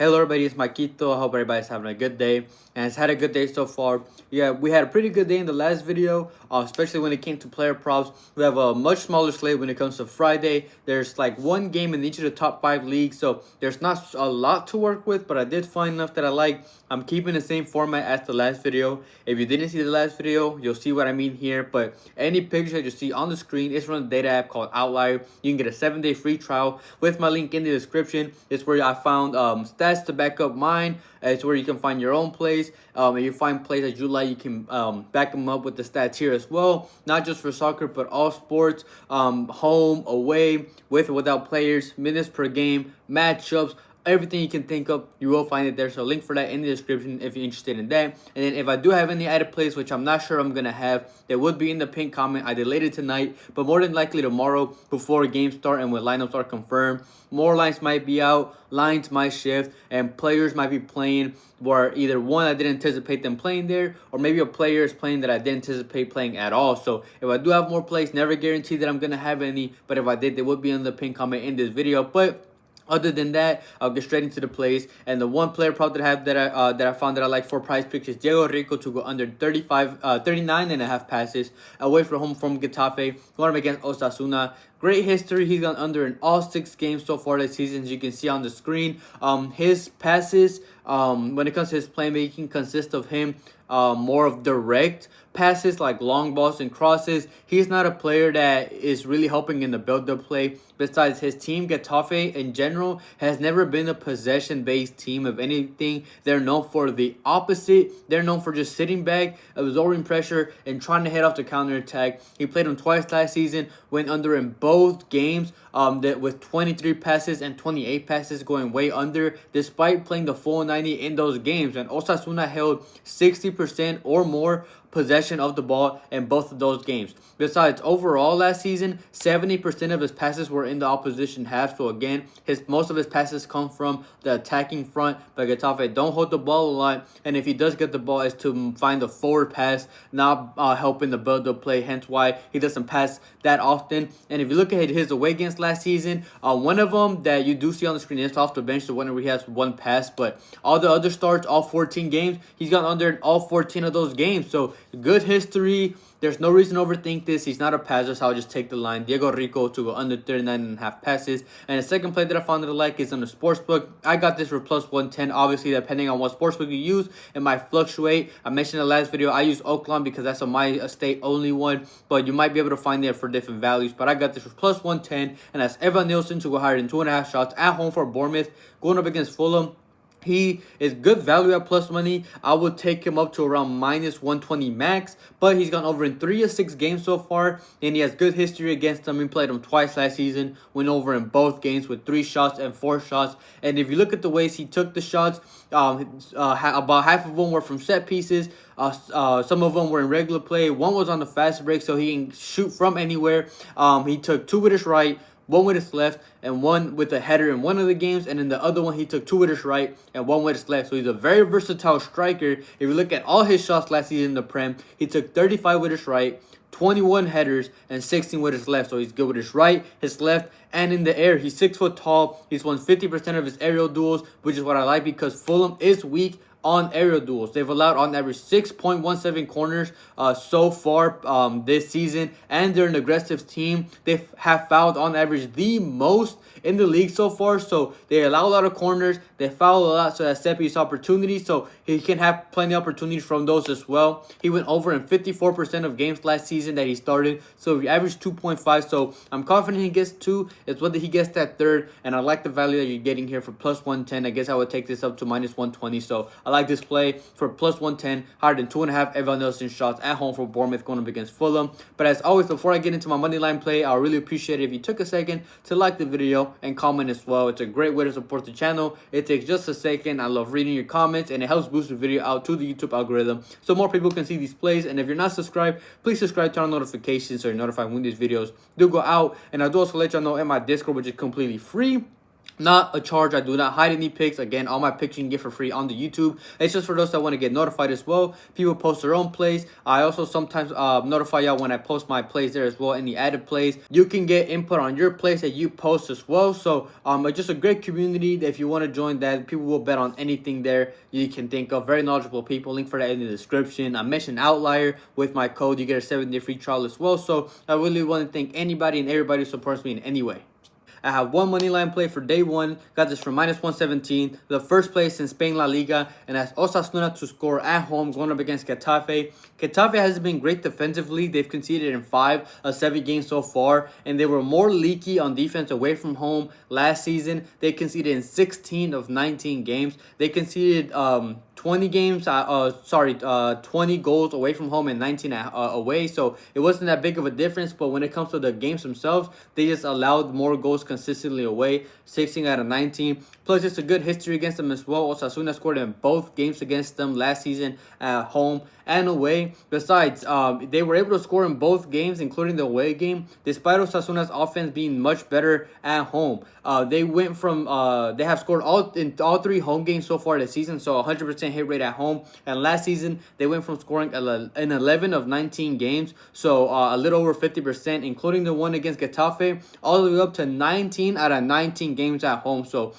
Hello everybody, it's Maquito. I hope everybody's having a good day and has had a good day so far. Yeah, we had a pretty good day in the last video, especially when it came to player props. We have a much smaller slate when it comes to Friday. There's like one game in each of the top 5 leagues, so there's not a lot to work with, but I did find enough that I like. I'm keeping the same format as the last video. If you didn't see the last video, you'll see what I mean here, but any picture that you see on the screen is from a data app called Outlier. You can get a 7-day free trial with my link in the description. It's where I found stats to back up mine. It's where you can find your own plays. If you find plays that you like, you can back them up with the stats here as well. Not just for soccer, but all sports, home, away, with or without players, minutes per game, matchups, everything you can think of, you will find it there. So link for that in the description if you're interested in that. And then if I do have any added plays, which I'm not sure I'm going to have, they would be in the pinned comment. I delayed it tonight, but more than likely tomorrow before games start and when lineups are confirmed. More lines might be out, lines might shift, and players might be playing where either one, I didn't anticipate them playing there, or maybe a player is playing that I didn't anticipate playing at all. So if I do have more plays, never guarantee that I'm going to have any, but if I did, they would be in the pinned comment in this video. But other than that, I'll get straight into the plays. And the one player prop that I have that I found that I like for price picks is Rico to go under 39.5 passes away from home from Getafe, going up against Osasuna. Great history. He's gone under in all 6 games so far this season, as you can see on the screen. His passes, when it comes to his playmaking, consist of him more of direct passes like long balls and crosses. He's not a player that is really helping in the build-up play. Besides, his team, Getafe, in general, has never been a possession-based team. If anything, they're known for the opposite. They're known for just sitting back, absorbing pressure, and trying to head off the counterattack. He played him twice last season, went under in both games, with 23 passes and 28 passes going way under, despite playing the full 90 in those games. And Osasuna held 60% or more possession of the ball in both of those games. Besides, overall last season, 70% of his passes were in the opposition half. So again, most of his passes come from the attacking front, but Getafe don't hold the ball a lot, and if he does get the ball, it's to find a forward pass, not helping the build-up play, hence why he doesn't pass that often. And if you look at his away games last season, one of them that you do see on the screen is off the bench, the one where he has one pass, but all the other starts, all 14 games, he's gone under in all 14 of those games. So good history. There's no reason to overthink this. He's not a passer, so I'll just take the line. Rico to go under 39.5 passes. And the second play that I found that I like is on the sportsbook. I got this for plus 110. Obviously, depending on what sportsbook you use, it might fluctuate. I mentioned in the last video, I use Oakland because that's a my state only one, but you might be able to find it for different values. But I got this for plus 110, and that's Evanilson to go higher than 2.5 shots at home for Bournemouth, going up against Fulham. He is good value at plus money. I would take him up to around minus 120 max, but he's gone over in 3 of 6 games so far, and he has good history against them. He played him twice last season, went over in both games with 3 shots and 4 shots. And if you look at the ways he took the shots, about half of them were from set pieces. Some of them were in regular play. One was on the fast break, so he can shoot from anywhere. He took 2 with his right, 1 with his left, and 1 with a header in one of the games, and in the other one he took 2 with his right and 1 with his left. So he's a very versatile striker. If you look at all his shots last season in the Prem, he took 35 with his right, 21 headers, and 16 with his left. So he's good with his right, his left, and in the air. He's 6 foot tall. He's won 50% of his aerial duels, which is what I like because Fulham is weak on aerial duels. They've allowed on average 6.17 corners so far this season, and they're an aggressive team. They have fouled on average the most in the league so far, so they allow a lot of corners, they foul a lot, so that's set piece opportunities, so he can have plenty of opportunities from those as well. He went over in 54% of games last season that he started, so he averaged 2.5, so I'm confident he gets 2. It's whether he gets that third, and I like the value that you're getting here for plus 110. I guess I would take this up to minus 120, so I like this play for plus 110, higher than 2.5 Evanilson shots at home for Bournemouth going up against Fulham. But as always, before I get into my money line play, I really appreciate it if you took a second to like the video and comment as well. It's a great way to support the channel. It takes just a second. I love reading your comments, and it helps boost the video out to the YouTube algorithm so more people can see these plays. And if you're not subscribed, please subscribe, turn on notifications so you're notified when these videos do go out. And I do also let y'all know in my Discord, which is completely free, Not a charge. I do not hide any picks. Again, all my picks you can get for free on the YouTube. It's just for those that want to get notified as well. People post their own plays. I also sometimes notify y'all when I post my plays there as well. Any added plays, you can get input on your plays that you post as well. So it's just a great community. If you want to join that, people will bet on anything there you can think of. Very knowledgeable people. Link for that in the description. I mentioned Outlier. With my code, you get a 7-day free trial as well. So I really want to thank anybody and everybody who supports me in any way. I have one money line play for day one. Got this from -117. The first place in Spain La Liga. And that's Osasuna to score at home going up against Getafe. Getafe hasn't been great defensively. They've conceded in 5 of 7 games so far. And they were more leaky on defense away from home last season. They conceded in 16 of 19 games. They conceded 20 goals away from home and 19 away. So it wasn't that big of a difference. But when it comes to the games themselves, they just allowed more goals consistently away, 16 out of 19. Plus, it's a good history against them as well. Osasuna scored in both games against them last season at home and away. Besides, they were able to score in both games, including the away game, despite Osasuna's offense being much better at home. They went from they have scored in all 3 home games so far this season, so 100% hit rate at home. And last season they went from scoring in 11 of 19 games, so a little over 50%, including the one against Getafe, all the way up to 19 out of 19 games at home. So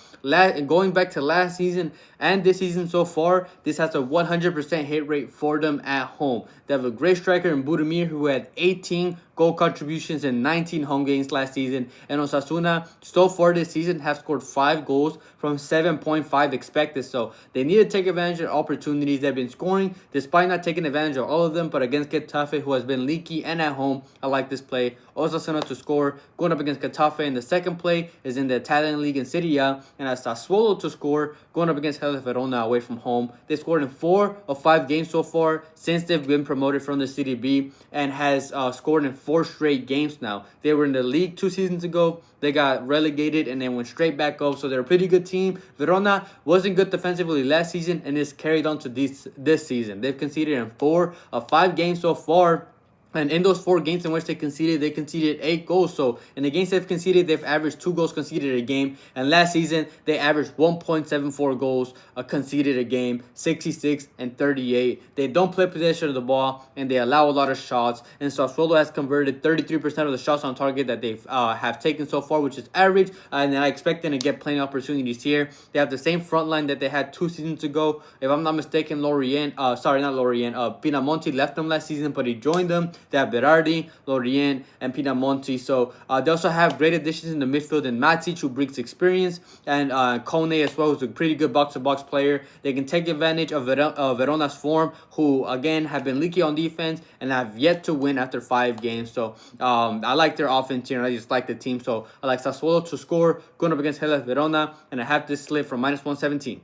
going back to last season and this season so far, this has a 100% hit rate for them at home. They have a great striker in Budimir who had 18 goal contributions in 19 home games last season. And Osasuna, so far this season, have scored 5 goals from 7.5 expected. So they need to take advantage of opportunities. They've been scoring despite not taking advantage of all of them. But against Getafe, who has been leaky and at home, I like this play. Osasuna to score going up against Getafe. And the second play is in the Italian League in Serie A. And that's Sassuolo to score going up against Verona away from home. They scored in 4 of 5 games so far since they've been promoted from the Serie B, and has scored in 4 straight games now. They were in the league 2 seasons ago. They got relegated and then went straight back up. So they're a pretty good team. Verona wasn't good defensively last season and is carried on to this season. They've conceded in 4 of 5 games so far. And in those 4 games in which they conceded 8 goals. So in the games they've conceded, they've averaged 2 goals conceded a game. And last season, they averaged 1.74 goals conceded a game, 66 and 38. They don't play possession of the ball, and they allow a lot of shots. And Sassuolo has converted 33% of the shots on target that they've have taken so far, which is average. And I expect them to get plenty of opportunities here. They have the same front line that they had 2 seasons ago. If I'm not mistaken, Pinamonti left them last season, but he joined them. They have Berardi, Lorient, and Pinamonti. So they also have great additions in the midfield in Matic, who brings experience, and Kone as well, who's a pretty good box-to-box player. They can take advantage of Verona's form, who again have been leaky on defense and have yet to win after 5 games. So I like their offense here, and I just like the team. So I like Sassuolo to score going up against Hellas Verona, and I have this slip from -117.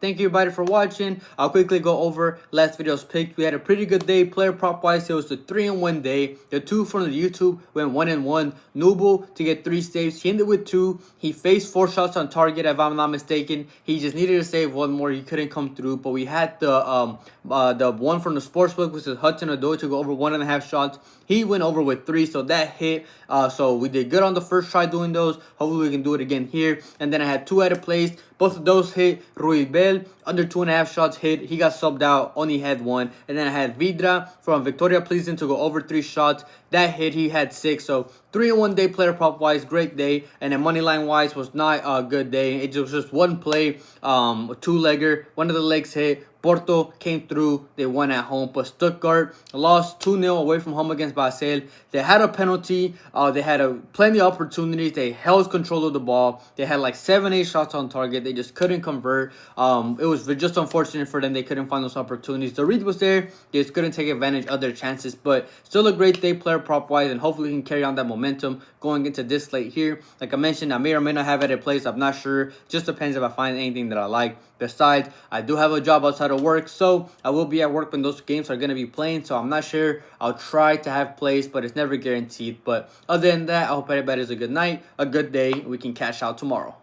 Thank you everybody for watching. I'll quickly go over last video's picks. We had a pretty good day player prop wise. It was the 3-in-1 day. The 2 from the YouTube went 1-in-1. Nubu to get 3 saves. He ended with 2. He faced 4 shots on target if I'm not mistaken. He just needed to save 1 more. He couldn't come through. But we had the one from the sportsbook, which is Hudson Odoi, to go over 1.5 shots. He went over with 3, so that hit. So we did good on the first try doing those. Hopefully we can do it again here. And then I had 2 added plays. Both of those hit. Ruibel, under 2.5 shots hit. He got subbed out, only had 1. And then I had Vidra from Victoria Pleasant to go over 3 shots. That hit, he had 6. So 3-in-1 day player prop wise, great day. And then money line wise was not a good day. It was just 1 play, a 2-legger. One of the legs hit. Porto came through. They won at home. But Stuttgart lost 2-0 away from home against Basel. They had a penalty. They had plenty of opportunities. They held control of the ball. They had like 7-8 shots on target. They just couldn't convert. It was just unfortunate for them. They couldn't find those opportunities. The read was there. They just couldn't take advantage of their chances. But still a great day player prop wise. And hopefully we can carry on that momentum going into this slate here. Like I mentioned, I may or may not have added plays. I'm not sure. Just depends if I find anything that I like. Besides, I do have a job outside of work, so I will be at work when those games are going to be playing. So I'm not sure. I'll try to have plays, but it's never guaranteed. But other than that, I hope everybody has a good night, a good day. We can cash out tomorrow.